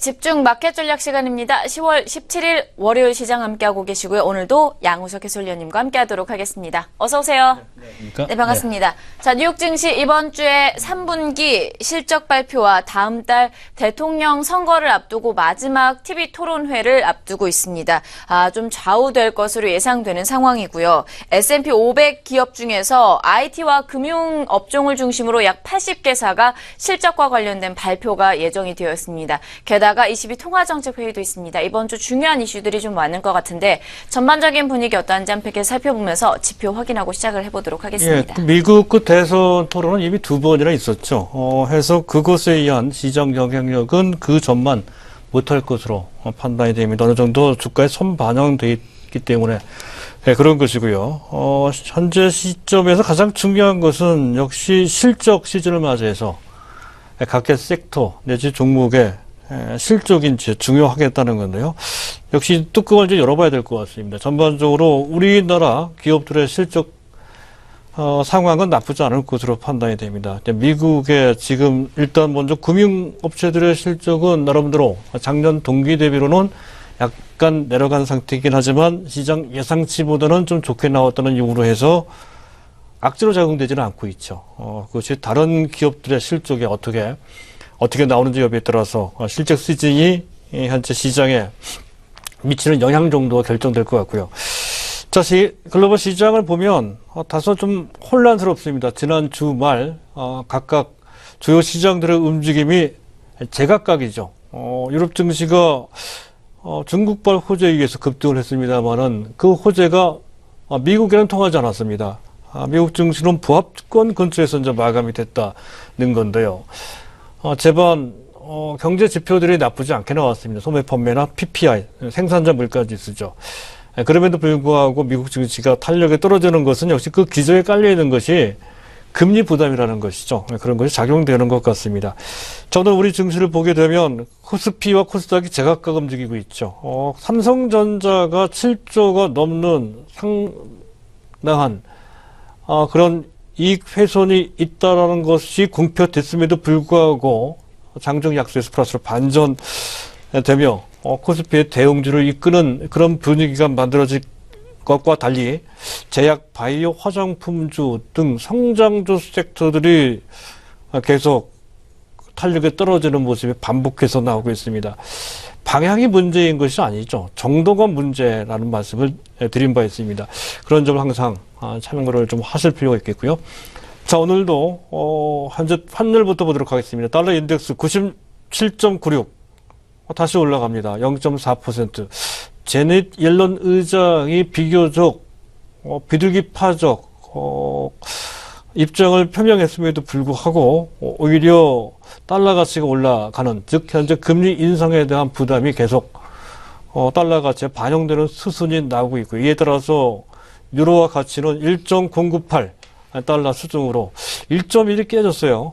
집중 마켓 전략 시간입니다. 10월 17일 월요일 시장 함께하고 계시고요. 오늘도 양우석 해설위원님과 함께하도록 하겠습니다. 어서 오세요. 네, 반갑습니다. 자, 뉴욕 증시 이번 주에 3분기 실적 발표와 다음 달 대통령 선거를 앞두고 마지막 TV 토론회를 앞두고 있습니다. 좀 좌우될 것으로 예상되는 상황이고요. S&P 500 기업 중에서 IT와 금융 업종을 중심으로 약 80개사가 실적과 관련된 발표가 예정이 되어 있습니다. 게다가 22 통화정책회의도 있습니다. 이번 주 중요한 이슈들이 좀 많은 것 같은데 전반적인 분위기 어떠한지 한번 살펴보면서 지표 확인하고 시작을 해보도록 하겠습니다. 예, 미국 그 대선 토론은 이미 2번이나 있었죠. 해서 그것에 의한 시장 영향력은 그 전만 못할 것으로 판단이 됩니다. 어느 정도 주가에 선반영돼 있기 때문에 그런 것이고요. 현재 시점에서 가장 중요한 것은 역시 실적 시즌을 맞이해서 각계 섹터 내지 종목의 실적이 중요하겠다는 건데요. 역시 뚜껑을 좀 열어봐야 될 것 같습니다. 전반적으로 우리나라 기업들의 실적 상황은 나쁘지 않을 것으로 판단이 됩니다. 미국의 지금 일단 먼저 금융업체들의 실적은 나름대로 작년 동기 대비로는 약간 내려간 상태이긴 하지만 시장 예상치보다는 좀 좋게 나왔다는 이유로 해서 악재로 작용되지는 않고 있죠. 그것이 다른 기업들의 실적에 어떻게 나오는지 여부에 따라서 실적 시즌이 현재 시장에 미치는 영향 정도가 결정될 것 같고요. 자, 글로벌 시장을 보면 다소 좀 혼란스럽습니다. 지난 주말 각각 주요 시장들의 움직임이 제각각이죠. 유럽 증시가 중국발 호재에 의해서 급등을 했습니다만은 그 호재가 미국에는 통하지 않았습니다. 미국 증시는 부합권 근처에서 이제 마감이 됐다는 건데요. 제반 경제 지표들이 나쁘지 않게 나왔습니다. 소매 판매나 PPI, 생산자 물가 지수죠. 그럼에도 불구하고 미국 증시가 탄력에 떨어지는 것은 역시 그 기저에 깔려 있는 것이 금리 부담이라는 것이죠. 그런 것이 작용되는 것 같습니다. 저는 우리 증시를 보게 되면 코스피와 코스닥이 제각각 움직이고 있죠. 삼성전자가 7조가 넘는 상당한 그런 이익 훼손이 있다라는 것이 공표됐음에도 불구하고 장중 약세에서 플러스로 반전되며 코스피의 대응주를 이끄는 그런 분위기가 만들어질 것과 달리 제약, 바이오, 화장품주 등 성장주 섹터들이 계속 탄력에 떨어지는 모습이 반복해서 나오고 있습니다. 방향이 문제인 것이 아니죠. 정도가 문제라는 말씀을 드린 바 있습니다. 그런 점을 항상 참고를 좀 하실 필요가 있겠고요. 자, 오늘도 현재 환율부터 보도록 하겠습니다. 달러 인덱스 97.96 다시 올라갑니다. 0.4%. 제넷 옐런 의장이 비교적 비둘기파적 입장을 표명했음에도 불구하고 오히려 달러 가치가 올라가는, 즉 현재 금리 인상에 대한 부담이 계속 달러 가치에 반영되는 수순이 나오고 있고, 이에 따라서 유로화 가치는 1.098 달러 수준으로 1.1이 깨졌어요.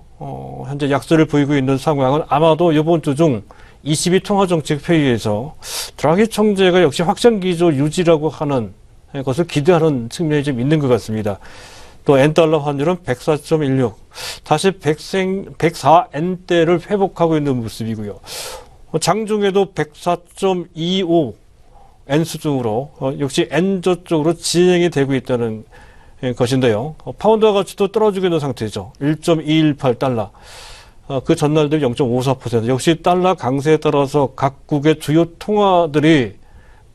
현재 약세를 보이고 있는 상황은 아마도 이번 주 중 22 통화정책회의에서 드라기 총재가 역시 확장기조 유지라고 하는 것을 기대하는 측면이 좀 있는 것 같습니다. 또 N달러 환율은 104.16, 다시 104N대를 회복하고 있는 모습이고요. 장중에도 104.25 N 수준으로 역시 N저 쪽으로 진행이 되고 있다는 것인데요. 파운드 가치도 떨어지고 있는 상태죠. 1.218달러. 그 전날 대비 0.54%. 역시 달러 강세에 따라서 각국의 주요 통화들이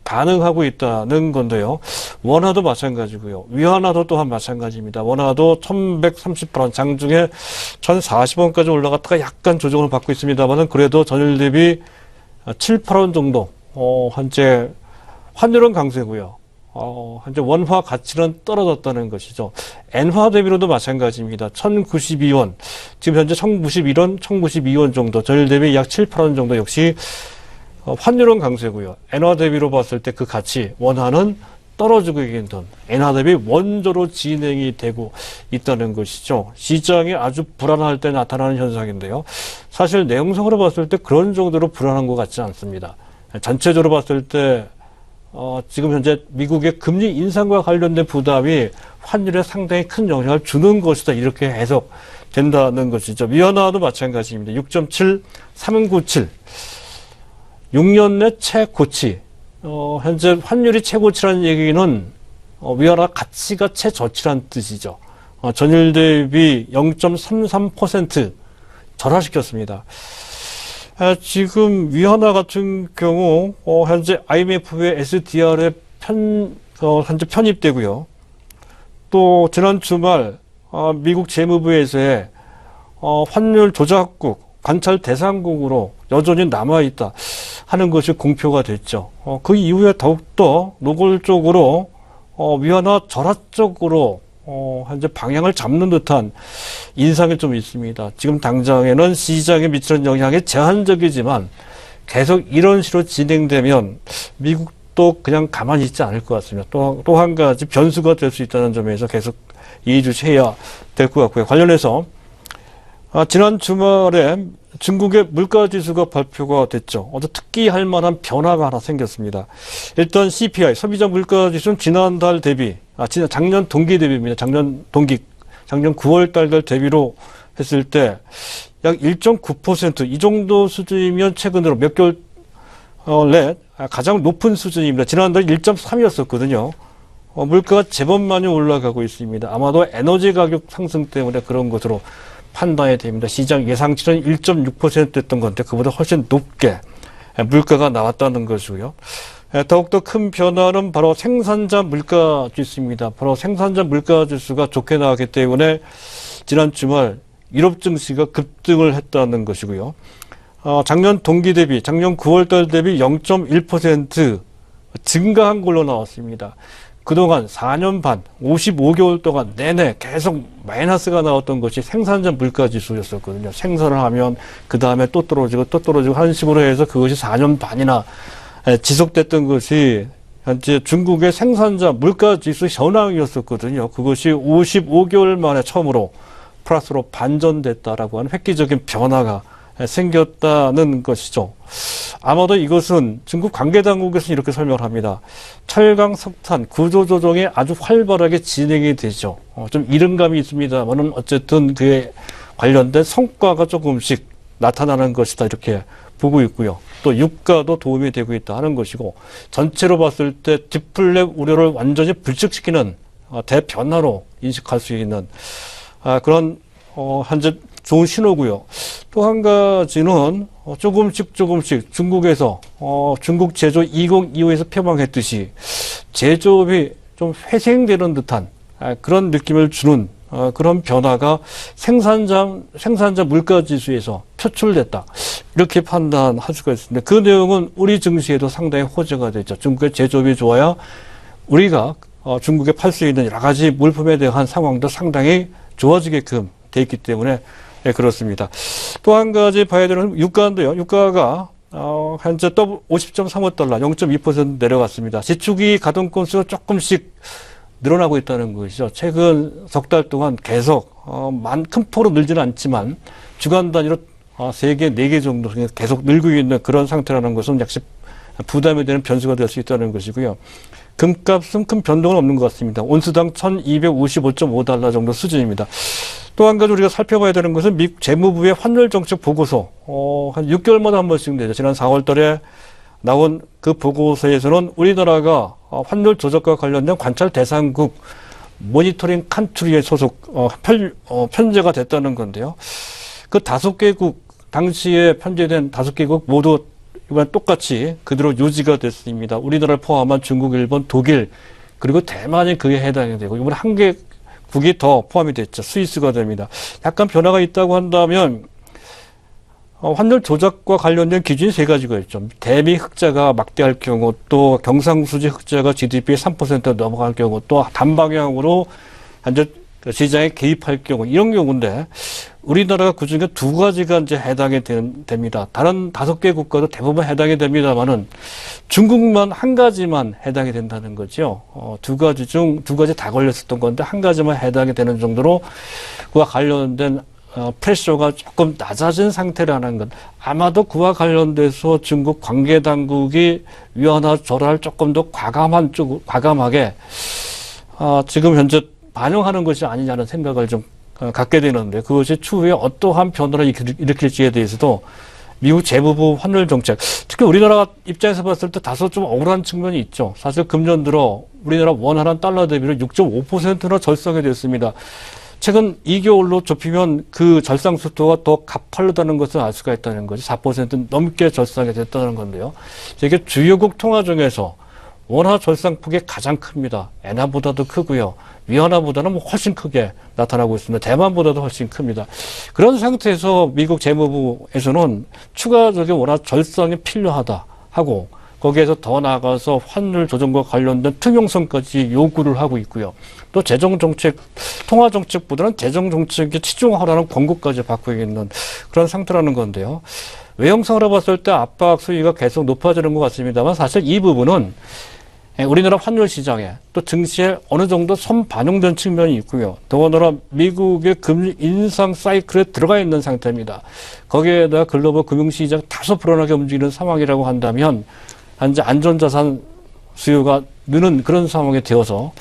반응하고 있다는 건데요. 원화도 마찬가지고요. 위안화도 또한 마찬가지입니다. 원화도 1138원, 장중에 1040원까지 올라갔다가 약간 조정을 받고 있습니다만은 그래도 전일 대비 7, 8원 정도 현재 환율은 강세고요. 현재 원화 가치는 떨어졌다는 것이죠. 엔화 대비로도 마찬가지입니다. 1092원, 지금 현재 1091원, 1092원 정도, 전일 대비 약 7, 8원 정도 역시 환율은 강세고요. 엔화 대비로 봤을 때 그 가치, 원화는 떨어지고 있는 돈, 엔화 대비 원조로 진행이 되고 있다는 것이죠. 시장이 아주 불안할 때 나타나는 현상인데요. 사실 내용상으로 봤을 때 그런 정도로 불안한 것 같지 않습니다. 전체적으로 봤을 때 지금 현재 미국의 금리 인상과 관련된 부담이 환율에 상당히 큰 영향을 주는 것이다, 이렇게 해석된다는 것이죠. 위안화도 마찬가지입니다. 6.7, 397. 6년 내 최고치. 현재 환율이 최고치라는 얘기는 위안화 가치가 최저치란 뜻이죠. 전일 대비 0.33% 절하시켰습니다. 지금 위안화 같은 경우 현재 IMF의 SDR에 현재 편입되고요. 또 지난 주말 미국 재무부에서의 환율 조작국 관찰 대상국으로 여전히 남아있다 하는 것이 공표가 됐죠. 그 이후에 더욱더 노골적으로 위안화 절하 쪽으로 현재 방향을 잡는 듯한 인상이 좀 있습니다. 지금 당장에는 시장에 미치는 영향이 제한적이지만 계속 이런 식으로 진행되면 미국도 그냥 가만히 있지 않을 것 같습니다. 또 한 가지 변수가 될 수 있다는 점에서 계속 이해주셔야 될 것 같고요. 관련해서 지난 주말에 중국의 물가지수가 발표가 됐죠. 어제 특기할 만한 변화가 하나 생겼습니다. 일단 CPI, 소비자 물가지수는 지난달 대비, 작년 동기 대비입니다. 작년 9월 달 대비로 했을 때 약 1.9%, 이 정도 수준이면 최근으로 몇 개월 내 가장 높은 수준입니다. 지난달 1.3이었었거든요. 물가가 제법 많이 올라가고 있습니다. 아마도 에너지 가격 상승 때문에 그런 것으로 판단이 됩니다. 시장 예상치는 1.6%였던 건데 그보다 훨씬 높게 물가가 나왔다는 것이고요. 더욱더 큰 변화는 바로 생산자 물가 지수입니다. 바로 생산자 물가 지수가 좋게 나왔기 때문에 지난 주말 유럽 증시가 급등을 했다는 것이고요. 작년 동기 대비, 작년 9월 달 대비 0.1% 증가한 걸로 나왔습니다. 그동안 4년 반, 55개월 동안 내내 계속 마이너스가 나왔던 것이 생산자 물가 지수였었거든요. 생산을 하면 그 다음에 또 떨어지고 하는 식으로 해서 그것이 4년 반이나 지속됐던 것이 현재 중국의 생산자 물가 지수 현황이었었거든요. 그것이 55개월 만에 처음으로 플러스로 반전됐다라고 하는 획기적인 변화가 생겼다는 것이죠. 아마도 이것은 중국 관계당국에서는 이렇게 설명을 합니다. 철강, 석탄, 구조조정이 아주 활발하게 진행이 되죠. 좀 이른감이 있습니다만은 어쨌든 그에 관련된 성과가 조금씩 나타나는 것이다 이렇게 보고 있고요. 또 유가도 도움이 되고 있다 하는 것이고 전체로 봤을 때 디플레 우려를 완전히 불식시키는 대변화로 인식할 수 있는 그런 현재 좋은 신호고요. 또 한 가지는 조금씩 중국에서 중국 제조 2025에서 표방했듯이 제조업이 좀 회생되는 듯한 그런 느낌을 주는 그런 변화가 생산자 물가 지수에서 표출됐다. 이렇게 판단할 수가 있습니다. 그 내용은 우리 증시에도 상당히 호재가 되죠. 중국의 제조업이 좋아야 우리가 중국에 팔 수 있는 여러 가지 물품에 대한 상황도 상당히 좋아지게끔 돼 있기 때문에 그렇습니다. 또 한 가지 봐야 되는 유가인데요. 유가가 현재 50.35달러, 0.2% 내려갔습니다. 지축이 가동 건수가 조금씩 늘어나고 있다는 것이죠. 최근 석 달 동안 계속 큰 폭으로 늘지는 않지만 주간 단위로 3개, 4개 정도 계속 늘고 있는 그런 상태라는 것은 역시 부담이 되는 변수가 될 수 있다는 것이고요. 금값은 큰 변동은 없는 것 같습니다. 온수당 1255.5달러 정도 수준입니다. 또 한 가지 우리가 살펴봐야 되는 것은 미국 재무부의 환율 정책 보고서, 한 6개월마다 한 번씩 되죠. 지난 4월 달에 나온 그 보고서에서는 우리나라가 환율 조작과 관련된 관찰 대상국 모니터링 칸트리에 소속, 편제가 됐다는 건데요. 그 5개국, 당시에 편제된 5개국 모두 이번 똑같이 그대로 유지가 됐습니다. 우리나라를 포함한 중국, 일본, 독일, 그리고 대만이 그에 해당이 되고, 이번에 한 개국이 더 포함이 됐죠. 스위스가 됩니다. 약간 변화가 있다고 한다면, 환율 조작과 관련된 기준이 3가지가 있죠. 대미 흑자가 막대할 경우, 또 경상수지 흑자가 GDP의 3% 넘어갈 경우, 또 단방향으로 현재 시장에 개입할 경우, 이런 경우인데, 우리나라가 그 중에 2가지가 이제 해당이 됩니다. 다른 5개 국가도 대부분 해당이 됩니다만은 중국만 1가지만 해당이 된다는 거죠. 2가지 다 걸렸었던 건데 1가지만 해당이 되는 정도로 그와 관련된 프레셔가 조금 낮아진 상태라는 것. 아마도 그와 관련돼서 중국 관계당국이 위안화 절하를 조금 더 과감하게 지금 현재 반영하는 것이 아니냐는 생각을 좀 갖게 되는데 그것이 추후에 어떠한 변화를 일으킬지에 대해서도 미국 재무부 환율 정책, 특히 우리나라 입장에서 봤을 때 다소 좀 억울한 측면이 있죠. 사실 금년 들어 우리나라 원 하나 달러 대비로 6.5%나 절상이 됐습니다. 최근 2개월로 좁히면 그 절상 속도가 더 가파르다는 것을 알 수가 있다는 거죠. 4% 넘게 절상이 됐다는 건데요. 이게 주요국 통화 중에서 원화 절상폭이 가장 큽니다. 엔화보다도 크고요. 위안화보다는 뭐 훨씬 크게 나타나고 있습니다. 대만보다도 훨씬 큽니다. 그런 상태에서 미국 재무부에서는 추가적인 원화 절상이 필요하다 하고 거기에서 더 나아가서 환율 조정과 관련된 투명성까지 요구를 하고 있고요. 또 재정정책, 통화정책보다는 재정정책에 치중하라는 권고까지 받고 있는 그런 상태라는 건데요. 외형상으로 봤을 때 압박 수위가 계속 높아지는 것 같습니다만 사실 이 부분은 우리나라 환율 시장에 또 증시에 어느 정도 선반영된 측면이 있고요. 더군다나 미국의 금리 인상 사이클에 들어가 있는 상태입니다. 거기에다가 글로벌 금융시장 다소 불안하게 움직이는 상황이라고 한다면 현재 안전자산 수요가 느는 그런 상황이 되어서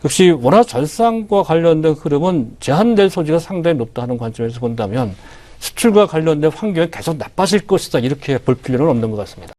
역시 원화 절상과 관련된 흐름은 제한될 소지가 상당히 높다 하는 관점에서 본다면 수출과 관련된 환경이 계속 나빠질 것이다 이렇게 볼 필요는 없는 것 같습니다.